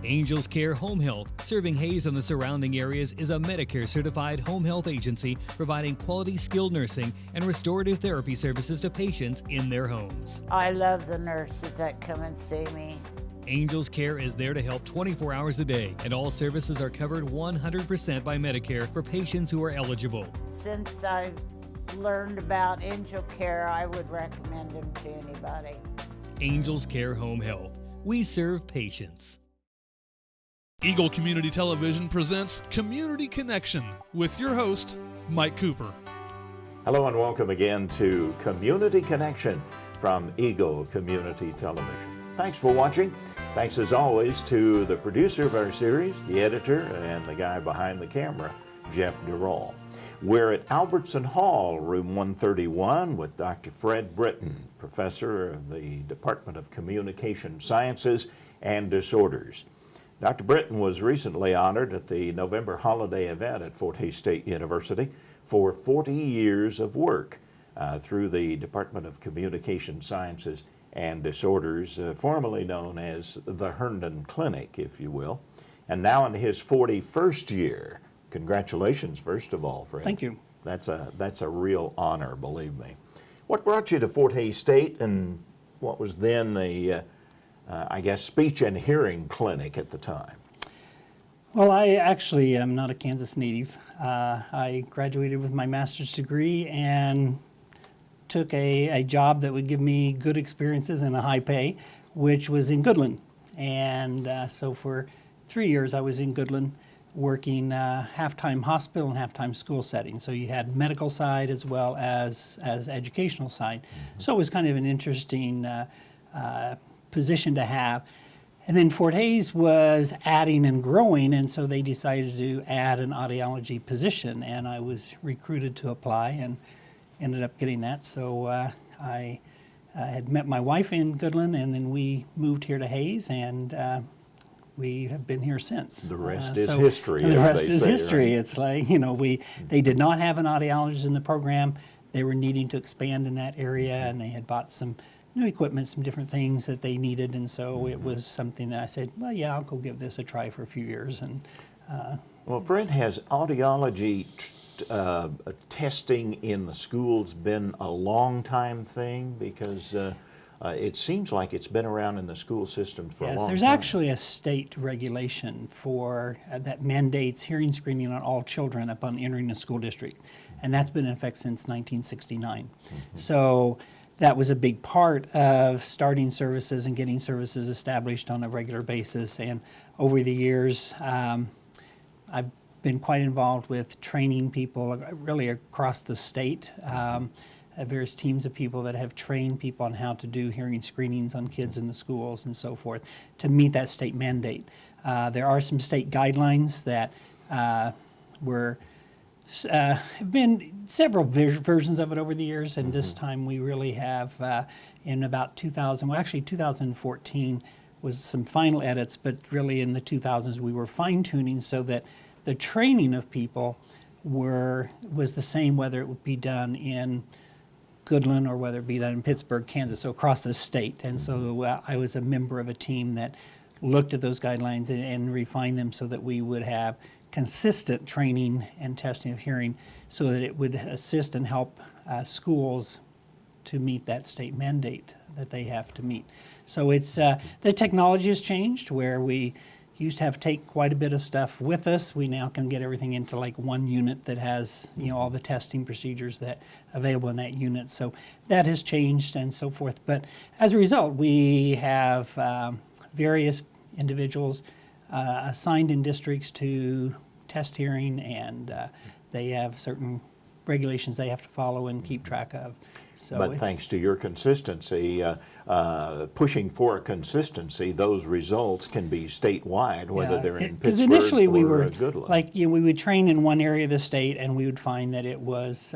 Angels Care Home Health, serving Hayes and the surrounding areas, is a Medicare-certified home health agency providing quality skilled nursing and restorative therapy services to patients in their homes. I love the nurses that come and see me. Angels Care is there to help 24 hours a day, and all services are covered 100% by Medicare for patients who are eligible. Since I learned about Angel Care, I would recommend them to anybody. Angels Care Home Health. We serve patients. Eagle Community Television presents Community Connection with your host, Mike Cooper. Hello and welcome again to Community Connection from Eagle Community Television. Thanks for watching. Thanks as always to the producer of our series, the editor, and the guy behind the camera, Jeff Durall. We're at Albertson Hall, room 131, with Dr. Fred Britten, professor of the Department of Communication Sciences and Disorders. Dr. Britten was recently honored at the November holiday event at Fort Hays State University for 40 years of work through the Department of Communication Sciences and Disorders, formerly known as the Herndon Clinic, if you will. And now in his 41st year. Congratulations, first of all, Fred. Thank you. That's a real honor, believe me. What brought you to Fort Hays State, and what was then the I guess, speech and hearing clinic at the time? Well, I actually am not a Kansas native. I graduated with my master's degree and took a job that would give me good experiences and a high pay, which was in Goodland. And so for 3 years I was in Goodland working half-time hospital and half-time school setting. So you had medical side as well as educational side. Mm-hmm. So it was kind of an interesting position to have. And then Fort Hays was adding and growing, and so they decided to add an audiology position, and I was recruited to apply and ended up getting that. So I had met my wife in Goodland, and then we moved here to Hays, and we have been here since. The rest is history. The rest is history. Right? It's like, you know, they did not have an audiologist in the program. They were needing to expand in that area, and they had bought some new equipment, some different things that they needed, and so it was something that I said, well, yeah, I'll go give this a try for a few years. And well, Fred, has audiology testing in the schools been a long time thing? Because it seems like it's been around in the school system for a long time. Yes, there's actually a state regulation for that mandates hearing screening on all children upon entering a school district, and that's been in effect since 1969. Mm-hmm. So that was a big part of starting services and getting services established on a regular basis. And over the years, I've been quite involved with training people really across the state. Various teams of people that have trained people on how to do hearing screenings on kids in the schools and so forth to meet that state mandate. There are some state guidelines that have been several versions of it over the years, and this time we really have in about 2014 was some final edits, but really in the 2000s we were fine-tuning so that the training of people was the same whether it would be done in Goodland or whether it be done in Pittsburgh, Kansas, so across the state. And so I was a member of a team that looked at those guidelines and refined them so that we would have consistent training and testing of hearing so that it would assist and help schools to meet that state mandate that they have to meet. So it's the technology has changed where we used to have to take quite a bit of stuff with us. We now can get everything into like one unit that has, you know, all the testing procedures that available in that unit. So that has changed and so forth. But as a result, we have various individuals assigned in districts to test hearing, and they have certain regulations they have to follow and keep track of. So but thanks to your consistency, pushing for a consistency, those results can be statewide, whether they're in Pittsburgh initially or we were Goodland. like, you know, we would train in one area of the state, and we would find that it was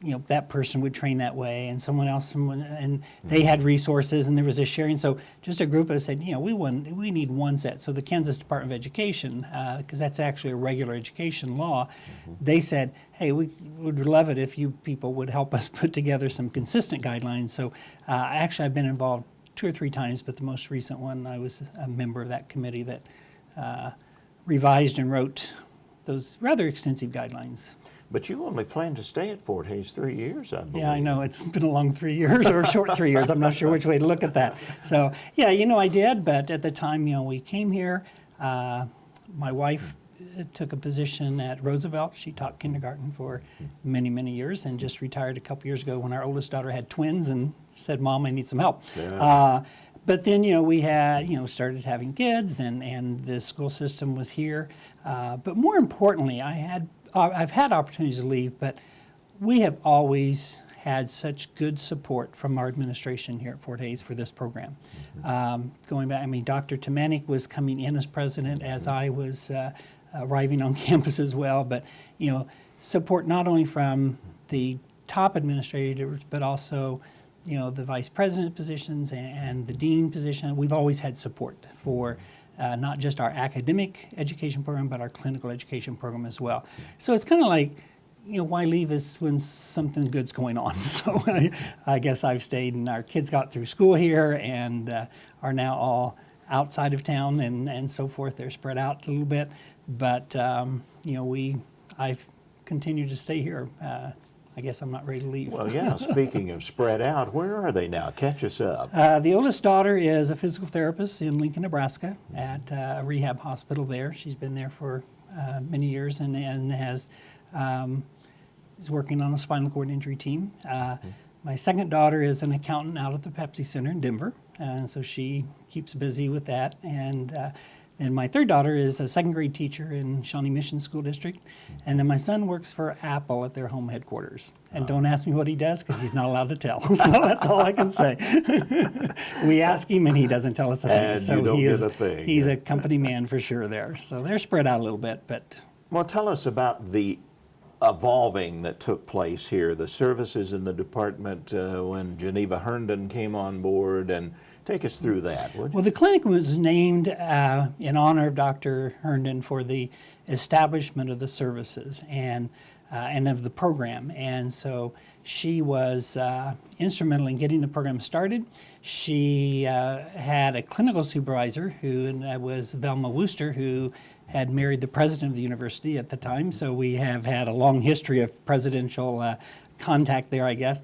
you know, that person would train that way, and someone else, and they had resources, and there was a sharing. So just a group of us said, you know, we need one set. So the Kansas Department of Education, because that's actually a regular education law, they said, hey, we would love it if you people would help us put together some consistent guidelines. So actually I've been involved 2 or 3 times, but the most recent one, I was a member of that committee that revised and wrote those rather extensive guidelines. But you only plan to stay at Fort Hays 3 years, I believe. Yeah, I know. It's been a long 3 years or a short 3 years. I'm not sure which way to look at that. So, yeah, I did. But at the time, we came here. My wife took a position at Roosevelt. She taught kindergarten for many, many years and just retired a couple years ago when our oldest daughter had twins and said, "Mom, I need some help." Yeah. But then, we had, started having kids and the school system was here. But more importantly, I've had opportunities to leave, but we have always had such good support from our administration here at Fort Hays for this program. Going back, Dr. Tamanik was coming in as president as I was arriving on campus as well, but support not only from the top administrators, but also the vice president positions and the dean position. We've always had support for not just our academic education program, but our clinical education program as well. So it's kind of like, why leave us when something good's going on? So I guess I've stayed, and our kids got through school here and are now all outside of town and so forth. They're spread out a little bit, but I've continued to stay here. I guess I'm not ready to leave. Well, yeah, speaking of spread out, where are they now? Catch us up. The oldest daughter is a physical therapist in Lincoln, Nebraska at a rehab hospital there. She's been there for many years and is working on a spinal cord injury team. My second daughter is an accountant out at the Pepsi Center in Denver, and so she keeps busy with that. And my third daughter is a second grade teacher in Shawnee Mission School District. And then my son works for Apple at their home headquarters. And don't ask me what he does because he's not allowed to tell. So that's all I can say. We ask him and he doesn't tell us a thing. And so you don't get a thing. He's a company man for sure there. So they're spread out a little bit. But Well, tell us about the evolving that took place here, the services in the department when Geneva Herndon came on board, and take us through that, would you? Well, the clinic was named in honor of Dr. Herndon for the establishment of the services and of the program. And so she was instrumental in getting the program started. She had a clinical supervisor who was Velma Wooster, who had married the president of the university at the time. So we have had a long history of presidential contact there, I guess.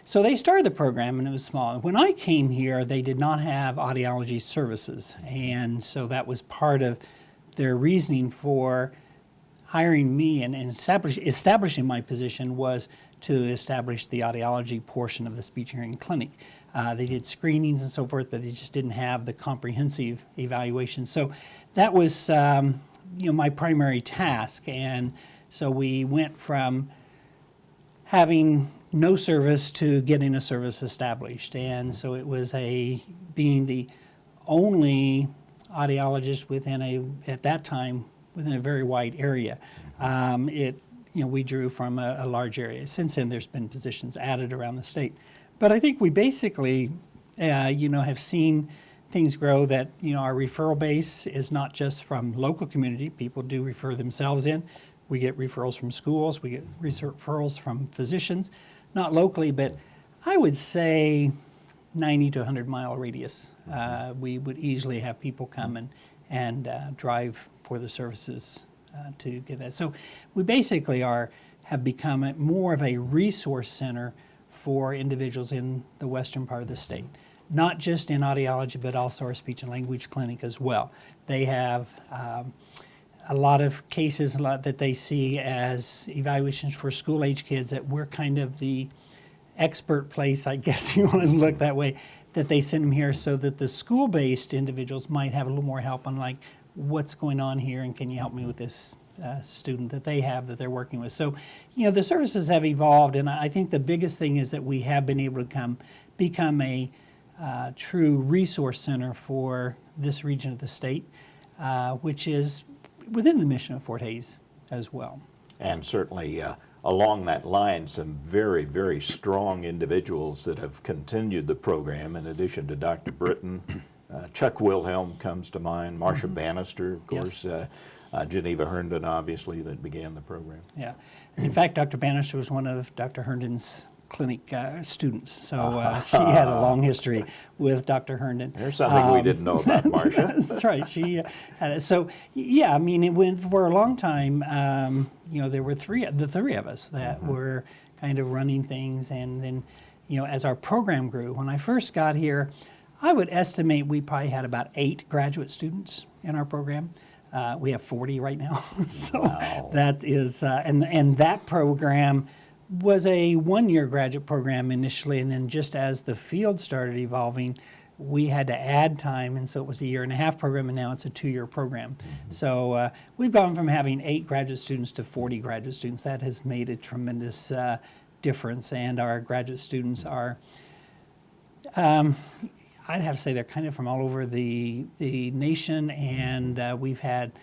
So they started the program and it was small. When I came here, they did not have audiology services. And so that was part of their reasoning for hiring me and establishing my position was to establish the audiology portion of the speech hearing clinic. They did screenings and so forth, but they just didn't have the comprehensive evaluation. So that was my primary task. And so we went from having no service to getting a service established. And so it was being the only audiologist at that time, within a very wide area. We drew from a large area. Since then, there's been positions added around the state. But I think we basically, have seen things grow that, our referral base is not just from local community. People do refer themselves in. We get referrals from schools. We get referrals from physicians, not locally, but I would say 90 to 100 mile radius. We would easily have people come and drive for the services to get that. So we basically have become more of a resource center for individuals in the western part of the state, not just in audiology, but also our speech and language clinic as well. They have a lot of cases, that they see as evaluations for school-age kids that we're kind of the expert place, I guess you want to look that way, that they send them here so that the school-based individuals might have a little more help on like, what's going on here and can you help me with this student that they have that they're working with. So, the services have evolved, and I think the biggest thing is that we have been able to become a true resource center for this region of the state, which is within the mission of Fort Hays as well. And certainly along that line, some very, very strong individuals that have continued the program, in addition to Dr. Britten. Chuck Wilhelm comes to mind, Marcia Bannister, of course, yes. Geneva Herndon, obviously, that began the program. Yeah. In fact, Dr. Bannister was one of Dr. Herndon's clinic students. So she had a long history with Dr. Herndon. There's something we didn't know about Marcia. That's right. She had it. So yeah, I mean, it went for a long time. There were the three of us that were kind of running things, and then, as our program grew, when I first got here, I would estimate we probably had about 8 graduate students in our program. We have 40 right now. So wow. That is, and that program was a 1-year graduate program initially, and then just as the field started evolving, we had to add time, and so it was a 1.5-year program, and now it's a 2-year program. So we've gone from having 8 graduate students to 40 graduate students. That has made a tremendous difference, and our graduate students are, I'd have to say they're kind of from all over the nation, and we've had,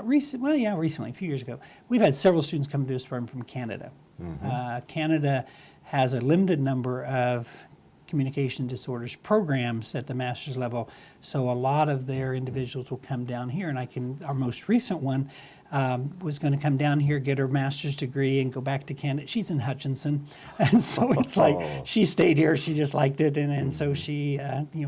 recently, a few years ago, we've had several students come through this program from Canada. Canada has a limited number of communication disorders programs at the master's level, so a lot of their individuals will come down here, and our most recent one was going to come down here, get her master's degree, and go back to Canada. She's in Hutchinson, and so it's like she stayed here. She just liked it, and so she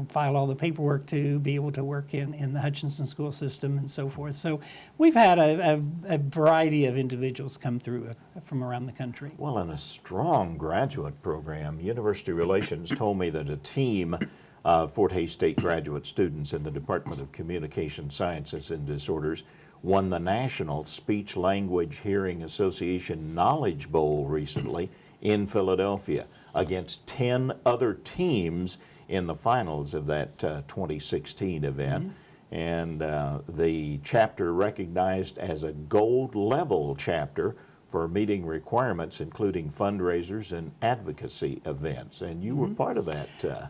filed all the paperwork to be able to work in the Hutchinson school system and so forth. So we've had a variety of individuals come through from around the country. Well, in a strong graduate program, University Relations told me that a team of Fort Hays State graduate students in the Department of Communication Sciences and Disorders won the National Speech Language Hearing Association Knowledge Bowl recently in Philadelphia against 10 other teams in the finals of that 2016 event. And the chapter recognized as a gold level chapter for meeting requirements, including fundraisers and advocacy events. And you were part of that.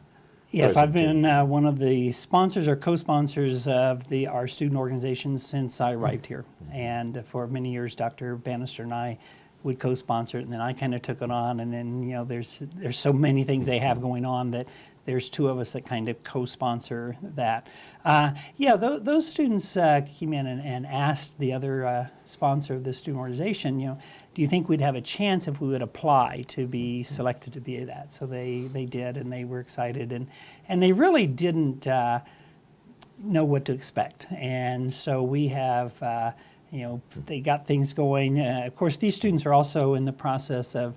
Yes, I've been one of the sponsors or co-sponsors of our student organizations since I arrived here. And for many years, Dr. Bannister and I would co-sponsor it, and then I kind of took it on. And then, there's so many things they have going on that there's 2 of us that kind of co-sponsor that. Those students came in and asked the other sponsor of the student organization, do you think we'd have a chance if we would apply to be selected to be that? So they did, and they were excited, and they really didn't know what to expect. And so we have, they got things going. Of course, these students are also in the process of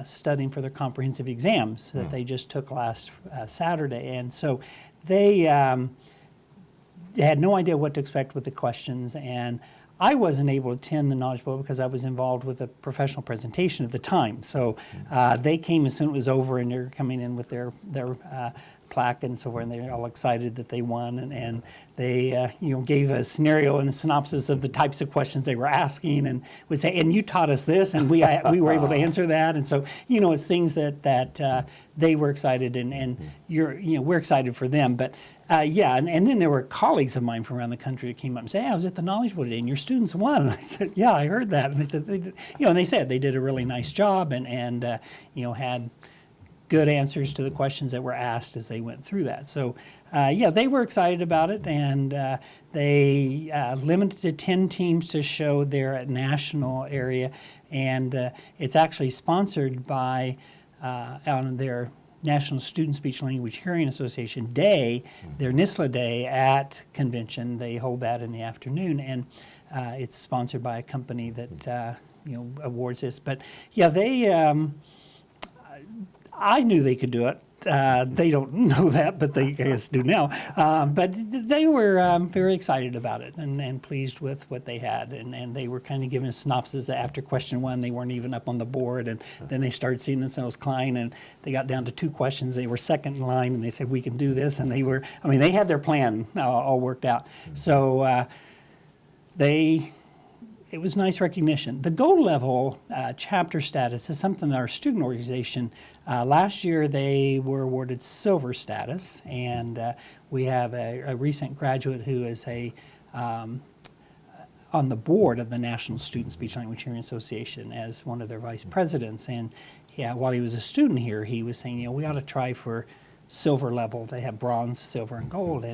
studying for their comprehensive exams that they just took last Saturday. And so they had no idea what to expect with the questions, and I wasn't able to attend the Knowledge Bowl because I was involved with a professional presentation at the time. So they came as soon as it was over, and they're coming in with their plaque and so forth, and they're all excited that they won, and they gave a scenario and a synopsis of the types of questions they were asking, and would say, and you taught us this, and we were able to answer that. And so it's things that they were excited, and we're excited for them. But and then there were colleagues of mine from around the country that came up and said, hey, I was at the Knowledge Bowl today, and your students won. And I said, yeah, I heard that. And they said, and they said they did a really nice job, and had good answers to the questions that were asked as they went through that. So, they were excited about it, and they limited to 10 teams to show their national area, and it's actually sponsored by, on their National Student Speech Language Hearing Association Day, their NISLA Day at convention. They hold that in the afternoon, and it's sponsored by a company that awards this. But I knew they could do it. They don't know that, but they, I guess, do now. But they were very excited about it and pleased with what they had. And they were kind of giving a synopsis that after question 1, they weren't even up on the board. And then they started seeing themselves climb, and they got down to 2 questions. They were second in line, and they said, we can do this. And they had their plan all worked out. So it was nice recognition. The gold level chapter status is something that our student organization, last year they were awarded silver status, and we have a recent graduate who is on the board of the National Student Speech Language Hearing Association as one of their vice presidents. And while he was a student here, he was saying, we ought to try for silver level. They have bronze, silver, and gold.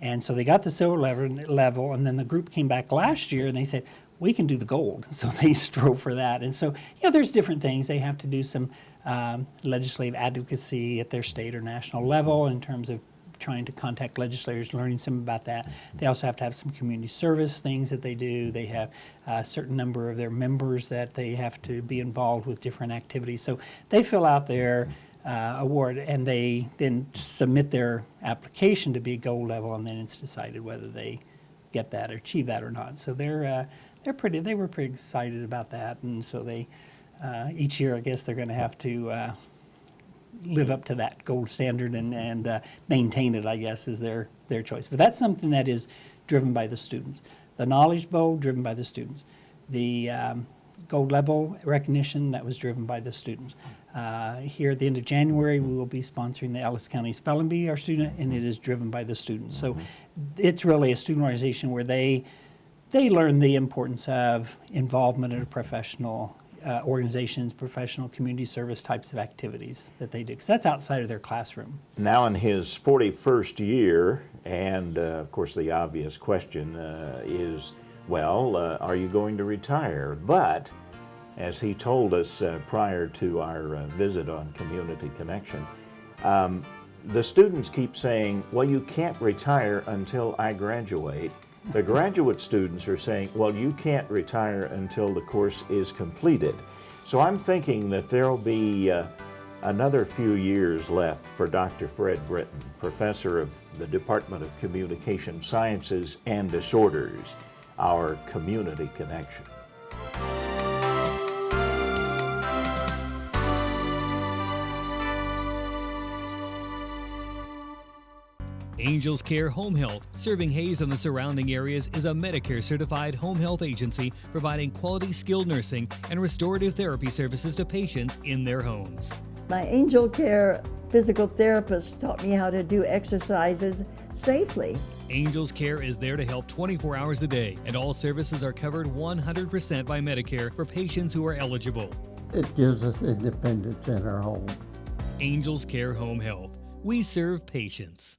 And so they got the silver level, and then the group came back last year and they said, we can do the gold. So they strove for that. And so, there's different things. They have to do some legislative advocacy at their state or national level in terms of trying to contact legislators, learning some about that. They also have to have some community service things that they do. They have a certain number of their members that they have to be involved with different activities. So they fill out their award, and they then submit their application to be gold level, and then it's decided whether they get that or achieve that or not. So they were pretty excited about that, and so they each year, I guess, they're going to have to live up to that gold standard and maintain it, I guess, is their choice. But that's something that is driven by the students. The Knowledge Bowl, driven by the students. The gold level recognition, that was driven by the students. Here at the end of January, we will be sponsoring the Ellis County Spelling Bee, our student, and it is driven by the students. So it's really a student organization where they learn the importance of involvement in a professional organizations, professional community service types of activities that they do, because that's outside of their classroom. Now in his 41st year, and of course the obvious question is, well, are you going to retire? But as he told us prior to our visit on Community Connection, the students keep saying, well, you can't retire until I graduate. The graduate students are saying, well, you can't retire until the course is completed. So I'm thinking that there'll be another few years left for Dr. Fred Britten, professor of the Department of Communication Sciences and Disorders, our Community Connection. Angels Care Home Health, serving Hayes and the surrounding areas, is a Medicare-certified home health agency providing quality skilled nursing and restorative therapy services to patients in their homes. My Angel Care physical therapist taught me how to do exercises safely. Angels Care is there to help 24 hours a day, and all services are covered 100% by Medicare for patients who are eligible. It gives us independence in our home. Angels Care Home Health. We serve patients.